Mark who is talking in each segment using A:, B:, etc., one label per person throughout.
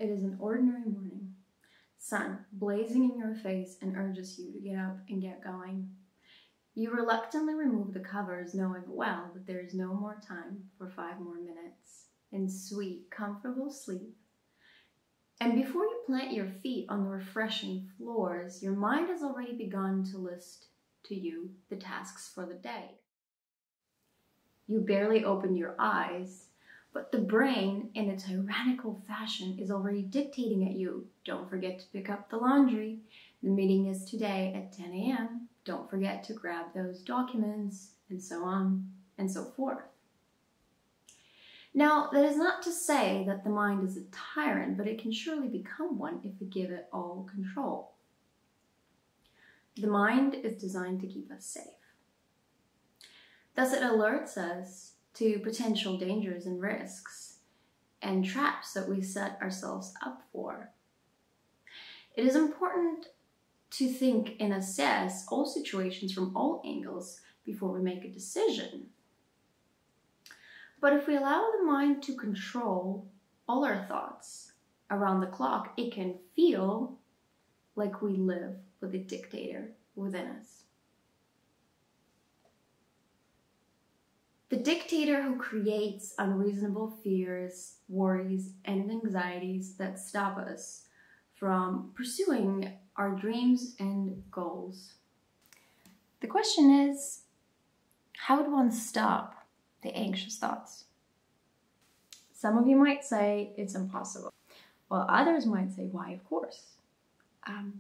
A: it is an ordinary morning. Sun blazing in your face and urges you to get up and get going. You reluctantly remove the covers, knowing well that there is no more time for 5 more minutes in sweet, comfortable sleep. And before you plant your feet on the refreshing floors, your mind has already begun to list to you the tasks for the day. You barely open your eyes, but the brain, in a tyrannical fashion, is already dictating at you. Don't forget to pick up the laundry. The meeting is today at 10 a.m. Don't forget to grab those documents, and so on and so forth. Now, that is not to say that the mind is a tyrant, but it can surely become one if we give it all control. The mind is designed to keep us safe. Thus, it alerts us to potential dangers and risks and traps that we set ourselves up for. It is important to think and assess all situations from all angles before we make a decision. But if we allow the mind to control all our thoughts around the clock, it can feel like we live with a dictator within us. The dictator who creates unreasonable fears, worries, and anxieties that stop us from pursuing our dreams and goals. The question is, how would one stop the anxious thoughts? Some of you might say it's impossible, while others might say, why, of course.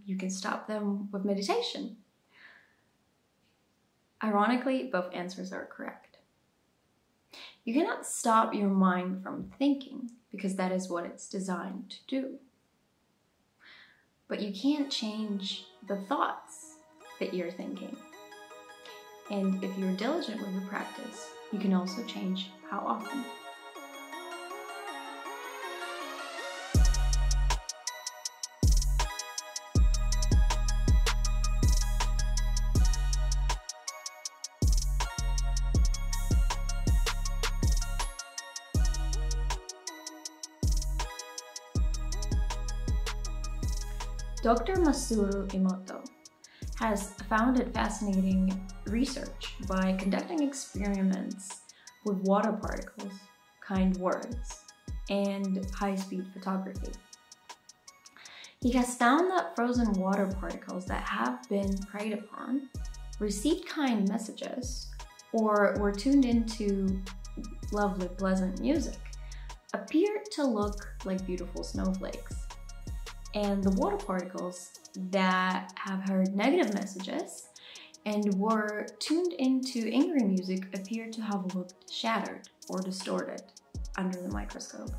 A: You can stop them with meditation. Ironically, both answers are correct. You cannot stop your mind from thinking because that is what it's designed to do. But you can't change the thoughts that you're thinking. And if you're diligent with your practice, you can also change how often. Dr. Masaru Emoto has founded fascinating research by conducting experiments with water particles, kind words, and high-speed photography. He has found that frozen water particles that have been preyed upon, received kind messages, or were tuned into lovely, pleasant music, appear to look like beautiful snowflakes. And the water particles that have heard negative messages and were tuned into angry music appear to have looked shattered or distorted under the microscope.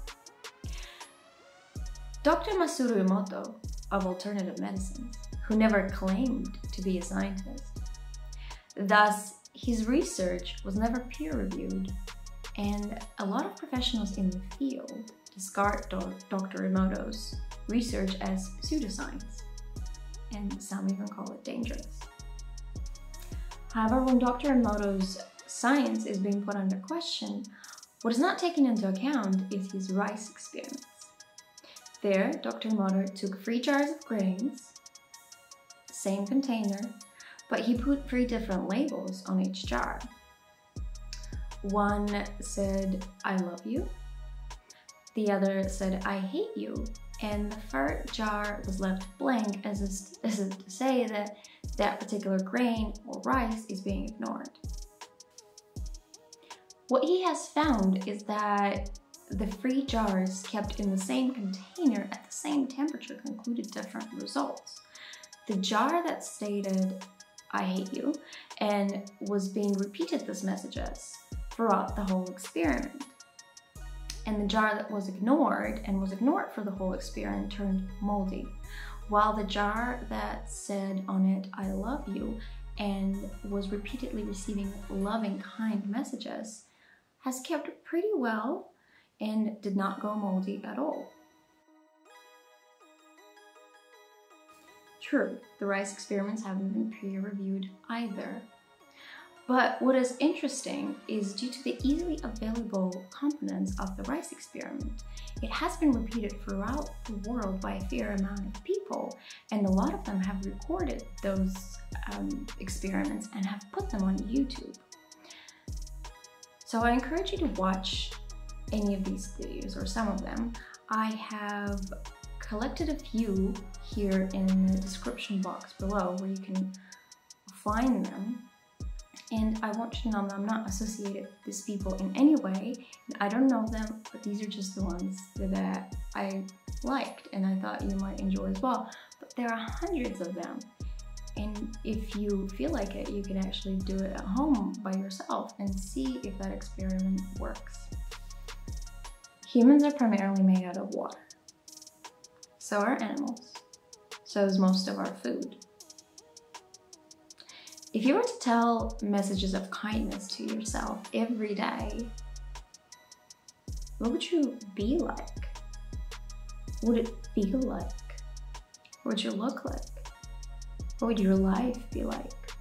A: Dr. Masaru Emoto of alternative medicine, who never claimed to be a scientist, thus his research was never peer-reviewed, and a lot of professionals in the field discard Dr. Emoto's research as pseudoscience, and some even call it dangerous. However, when Dr. Emoto's science is being put under question, what is not taken into account is his rice experiments. There, Dr. Emoto took 3 jars of grains, same container, but he put 3 different labels on each jar. One said, "I love you." The other said, "I hate you." And the 3rd jar was left blank as if to say that that particular grain or rice is being ignored. What he has found is that the 3 jars kept in the same container at the same temperature concluded different results. The jar that stated, "I hate you," and was being repeated these messages throughout the whole experiment. And the jar that was ignored and was ignored for the whole experiment turned moldy, while the jar that said on it, "I love you," and was repeatedly receiving loving, kind messages, has kept pretty well and did not go moldy at all. True, the rice experiments haven't been peer-reviewed either, But what is interesting is due to the easily available components of the rice experiment, it has been repeated throughout the world by a fair amount of people, and a lot of them have recorded those experiments and have put them on YouTube. So I encourage you to watch any of these videos or some of them. I have collected a few here in the description box below where you can find them. And I want you to know that I'm not associated with these people in any way. I don't know them, but these are just the ones that I liked and I thought you might enjoy as well. But there are hundreds of them. And if you feel like it, you can actually do it at home by yourself and see if that experiment works. Humans are primarily made out of water. So are animals. So is most of our food. If you were to tell messages of kindness to yourself every day, what would you be like? What would it feel like? What would you look like? What would your life be like?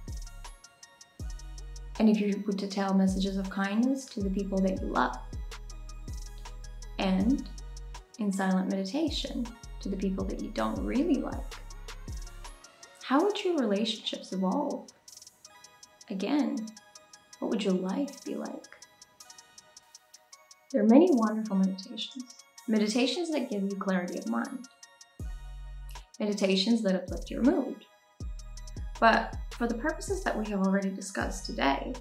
A: And if you were to tell messages of kindness to the people that you love, and in silent meditation to the people that you don't really like, how would your relationships evolve? Again, what would your life be like? There are many wonderful meditations. Meditations that give you clarity of mind. Meditations that uplift your mood. But for the purposes that we have already discussed today,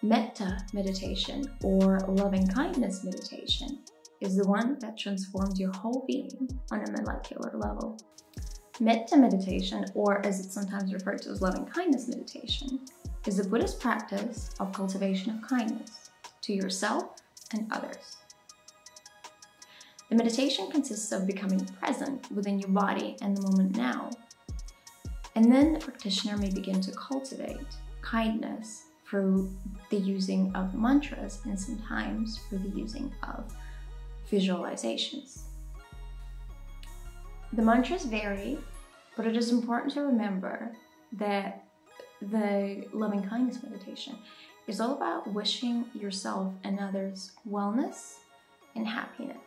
A: Metta Meditation or loving kindness meditation is the one that transforms your whole being on a molecular level. Metta Meditation, or as it's sometimes referred to as loving kindness meditation, is a Buddhist practice of cultivation of kindness to yourself and others. The meditation consists of becoming present within your body and the moment now. And then the practitioner may begin to cultivate kindness through the using of mantras and sometimes through the using of visualizations. The mantras vary, but it is important to remember that the loving kindness meditation is all about wishing yourself and others wellness and happiness.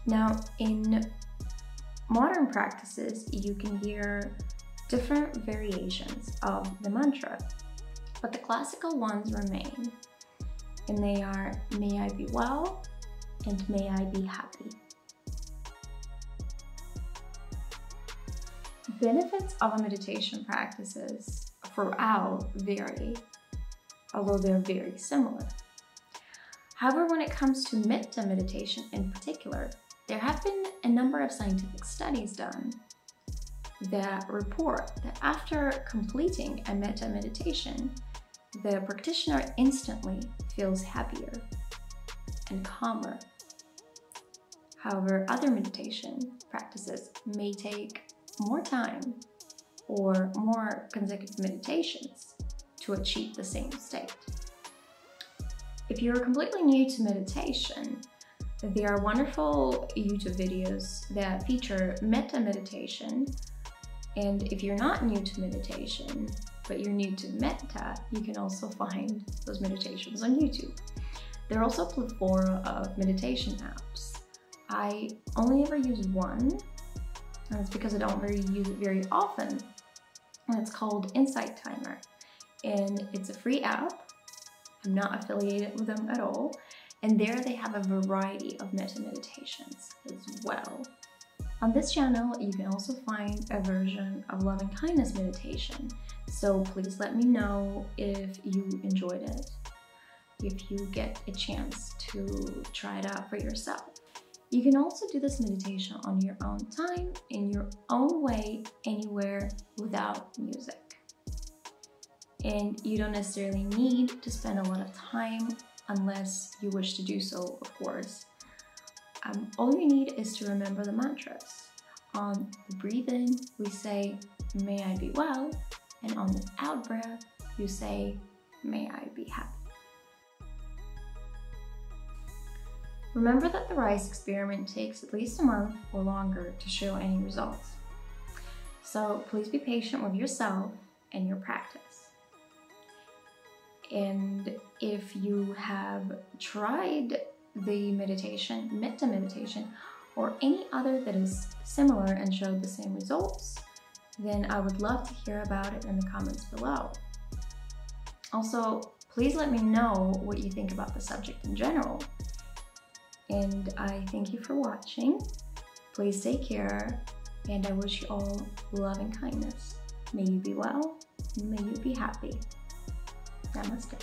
A: Now, in modern practices, you can hear different variations of the mantra, but the classical ones remain, and they are, may I be well, and may I be happy. Benefits of a meditation practices throughout vary, although they're very similar. However, when it comes to Metta meditation in particular, there have been a number of scientific studies done that report that after completing a Metta meditation, the practitioner instantly feels happier and calmer. However, other meditation practices may take more time or more consecutive meditations to achieve the same state. If you're completely new to meditation, there are wonderful YouTube videos that feature Metta meditation. And if you're not new to meditation, but you're new to Metta, you can also find those meditations on YouTube. There are also a plethora of meditation apps. I only ever use one, and it's because I don't really use it very often. And it's called Insight Timer. And it's a free app. I'm not affiliated with them at all. And there they have a variety of Metta meditations as well. On this channel, you can also find a version of loving kindness meditation. So please let me know if you enjoyed it, if you get a chance to try it out for yourself. You can also do this meditation on your own time, in your own way, anywhere, without music. And you don't necessarily need to spend a lot of time unless you wish to do so, of course. All you need is to remember the mantras. On the breathe in, we say, may I be well, and on the out breath, you say, may I be happy. Remember that the rice experiment takes at least a month or longer to show any results. So please be patient with yourself and your practice. And if you have tried the meditation, Metta Meditation, or any other that is similar and showed the same results, then I would love to hear about it in the comments below. Also, please let me know what you think about the subject in general. And I thank you for watching. Please take care, and I wish you all love and kindness. May you be well, may you be happy. Namaste.